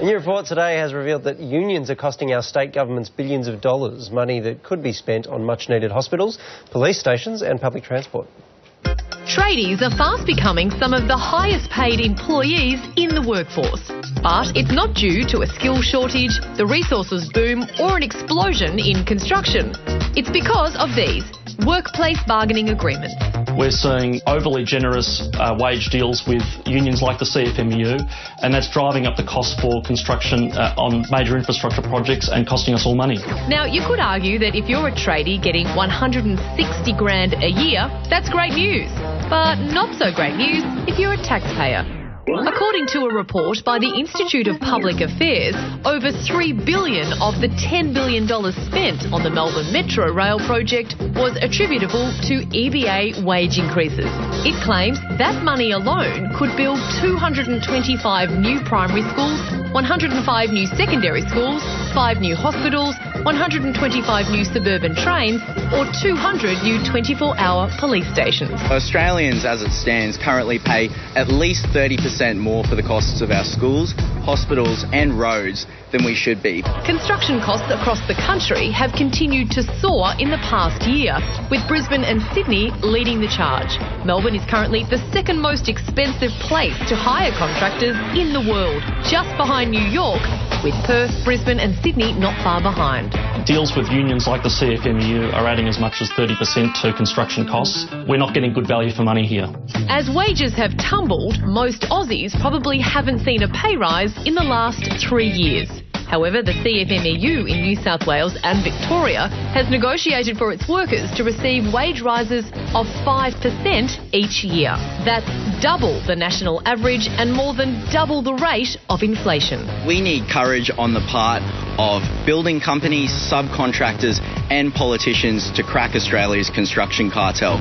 A new report today has revealed that unions are costing our state governments billions of dollars, money that could be spent on much-needed hospitals, police stations and public transport. Tradies are fast becoming some of the highest-paid employees in the workforce. But it's not due to a skill shortage, the resources boom or an explosion in construction. It's because of these workplace bargaining agreements. We're seeing overly generous wage deals with unions like the CFMEU, and that's driving up the cost for construction on major infrastructure projects and costing us all money. Now, you could argue that if you're a tradie getting 160 grand a year, that's great news. But not so great news if you're a taxpayer. According to a report by the Institute of Public Affairs, over $3 billion of the $10 billion spent on the Melbourne Metro Rail project was attributable to EBA wage increases. It claims that money alone could build 225 new primary schools, 105 new secondary schools, 5 new hospitals, 125 new suburban trains, or 200 new 24-hour police stations. Australians, as it stands, currently pay at least 30% more for the costs of our schools, hospitals and roads than we should be. Construction costs across the country have continued to soar in the past year, with Brisbane and Sydney leading the charge. Melbourne is currently the second most expensive place to hire contractors in the world, just behind New York, with Perth, Brisbane and Sydney not far behind. Deals with unions like the CFMEU are adding as much as 30% to construction costs. We're not getting good value for money here. As wages have tumbled, most Aussies probably haven't seen a pay rise in the last 3 years. However, the CFMEU in New South Wales and Victoria has negotiated for its workers to receive wage rises of 5% each year. That's double the national average and more than double the rate of inflation. We need courage on the part of building companies, subcontractors and politicians to crack Australia's construction cartel.